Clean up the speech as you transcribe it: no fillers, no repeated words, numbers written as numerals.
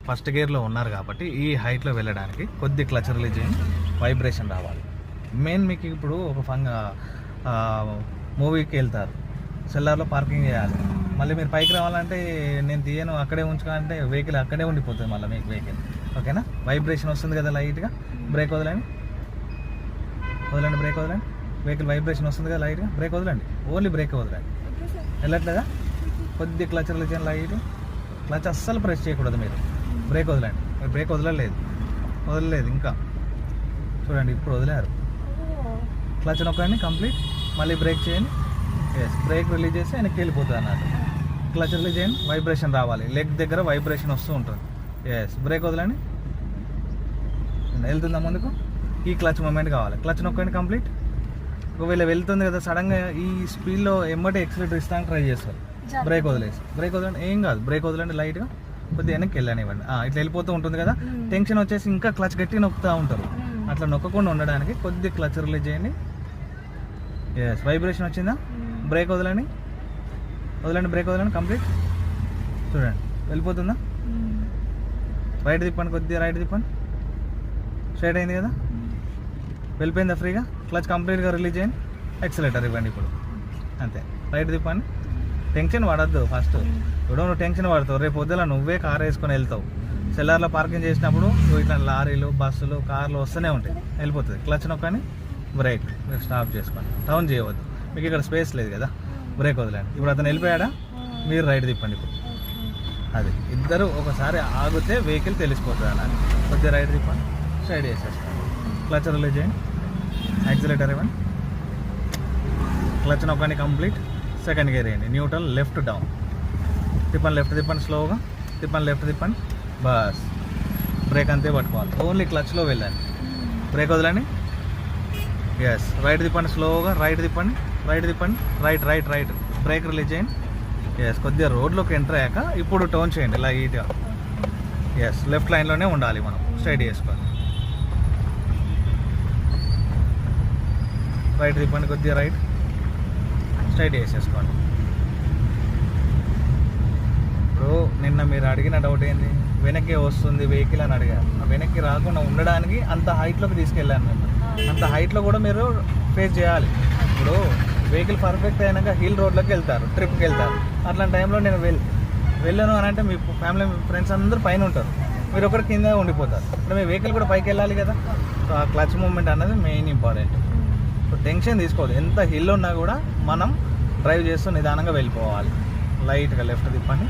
First గేర్లో ఉన్నారు కాబట్టి ఈ హైట్లో వెళ్ళడానికి కొద్ది క్లచ్ రిలీజ్ చేయండి, వైబ్రేషన్ రావాలి. మెయిన్ మీకు ఇప్పుడు ఒక మూవీకి వెళ్తారు, సెల్లార్లో పార్కింగ్ చేయాలి, మళ్ళీ మీరు పైకి రావాలంటే నేను తీయను అక్కడే ఉంచుకోవాలంటే వెహికల్ అక్కడే ఉండిపోతుంది మళ్ళీ మీకు వెహికల్. ఓకేనా? వైబ్రేషన్ వస్తుంది కదా లైట్గా, బ్రేక్ వదలండి, బ్రేక్ వదలండి. వెహికల్ వైబ్రేషన్ వస్తుంది కదా లైట్గా, బ్రేక్ వదలండి, ఓన్లీ బ్రేక్ వదలండి. వెళ్ళట్లేదా? కొద్ది క్లచ్ రిలీజ్ చేయండి, లైట్ క్లచ్ అస్సలు ప్రెస్ చేయకూడదు మీరు. బ్రేక్ వదలండి, మీరు బ్రేక్ వదలలేదు ఇంకా. చూడండి ఇప్పుడు వదిలేరు. క్లచ్ నొక్కండి కంప్లీట్, మళ్ళీ బ్రేక్ చేయండి. ఎస్, బ్రేక్ రిలీజ్ చేసి వెనక్కి వెళ్ళిపోతుంది అన్నట్టు. క్లచ్ రిలీజ్ చేయండి, వైబ్రేషన్ రావాలి, లెగ్ దగ్గర వైబ్రేషన్ వస్తూ ఉంటుంది. ఎస్, బ్రేక్ వదలండి, వెళ్తుందా ముందుకు. ఈ క్లచ్ మూమెంట్ కావాలి, క్లచ్ నొక్కండి కంప్లీట్. ఒకవేళ వెళ్తుంది కదా సడన్గా ఈ స్పీడ్లో ఎమ్మటే ఎక్సిలేటర్ ఇస్తానికి ట్రై చేస్తారు, బ్రేక్ వదలండి, ఏం కాదు, బ్రేక్ వదలండి లైట్గా, కొద్దిగా వెనక్కి వెళ్ళనివ్వండి. ఇట్లా వెళ్ళిపోతూ ఉంటుంది కదా, టెన్షన్ వచ్చేసి ఇంకా క్లచ్ గట్టి నొక్కుతూ ఉంటారు. అట్లా నొక్కకుండా ఉండడానికి కొద్ది క్లచ్ రిలీజ్ చేయండి. ఎస్, వైబ్రేషన్ వచ్చిందా, బ్రేక్ వదలండి, బ్రేక్ వదలండి కంప్లీట్. చూడండి వెళ్ళిపోతుందా, రైట్ తిప్పండి, కొద్దిగా రైట్ తిప్పండి, స్ట్రైట్ అయింది కదా, వెళ్ళిపోయిందా ఫ్రీగా. క్లచ్ కంప్లీట్గా రిలీజ్ చేయండి, యాక్సిలేటర్ ఇవ్వండి ఇప్పుడు, అంతే. రైట్ తిప్పండి, టెన్షన్ పడద్దు. ఫస్ట్ ఇప్పుడు నువ్వు టెన్షన్ పడతావు, రేపు పొద్దున నువ్వే కార్ వేసుకొని వెళ్తావు, సెల్లార్లో పార్కింగ్ చేసినప్పుడు ఇట్లా లారీలు బస్సులు కార్లు వస్తూనే ఉంటాయి, వెళ్ళిపోతుంది. క్లచ్ నొక్కని బ్రేక్ మీరు స్టాప్ చేసుకోండి, టర్న్ చేయవద్దు, మీకు ఇక్కడ స్పేస్ లేదు కదా, బ్రేక్ వదలండి. ఇప్పుడు అతను వెళ్ళిపోయాడా, మీరు రైట్ తిప్పండి ఇప్పుడు. అది ఇద్దరు ఒకసారి ఆగితే వెహికల్ తెలిసిపోతుంది అలా. కొద్దిగా రైట్ తిప్పండి, స్ట్రైట్ చేసేసుకోండి, క్లచ్ రిలీజ్ చేయండి, యాక్సిలేటర్ ఇవ్వండి, క్లచ్ నొక్కండి కంప్లీట్. సెకండ్ గేర్ వేయండి, న్యూట్రల్ లెఫ్ట్ డౌన్, తిప్పండి, లెఫ్ట్ తిప్పండి, స్లోగా తిప్పండి, లెఫ్ట్ తిప్పండి, బస్. బ్రేక్ అంతే పట్టుకోవాలి, ఓన్లీ క్లచ్లో వెళ్ళండి, బ్రేక్ వదలండి. ఎస్, రైట్ తిప్పండి, స్లోగా రైట్ తిప్పండి, రైట్, బ్రేక్ రిలీజ్ చేయండి. ఎస్, కొద్దిగా రోడ్లోకి ఎంటర్ అయ్యాక ఇప్పుడు టర్న్ చేయండి లైట్గా. ఎస్, లెఫ్ట్ లైన్లోనే ఉండాలి మనం, స్ట్రైట్ చేసుకోవాలి, రైట్ తిప్పండి, కొద్దిగా రైట్, స్ట్రైట్ వేసేసుకోండి. ఇప్పుడు నిన్న మీరు అడిగిన డౌట్ ఏంది, వెనక్కి వస్తుంది వెహికల్ అని అడిగారు. వెనక్కి రాకుండా ఉండడానికి అంత హైట్లోకి తీసుకెళ్ళాను మేము. అంత హైట్లో కూడా మీరు ఫేస్ చేయాలి. ఇప్పుడు వెహికల్ పర్ఫెక్ట్ అయినాక హిల్ రోడ్లోకి వెళ్తారు, ట్రిప్కి వెళ్తారు. అట్లాంటి టైంలో నేను వెళ్ళను అని అంటే మీ ఫ్యామిలీ ఫ్రెండ్స్ అందరూ పైన ఉంటారు, మీరు ఒకటి కింద ఉండిపోతారు. ఇప్పుడు మీ వెహికల్ కూడా పైకి వెళ్ళాలి కదా. సో ఆ క్లచ్ మూమెంట్ అనేది మెయిన్ ఇంపార్టెంట్. ఇప్పుడు టెన్షన్ తీసుకోవద్దు, ఎంత హిల్ ఉన్నా కూడా మనం డ్రైవ్ చేస్తూ నిదానంగా వెళ్ళిపోవాలి. లైట్గా లెఫ్ట్ తిప్పండి,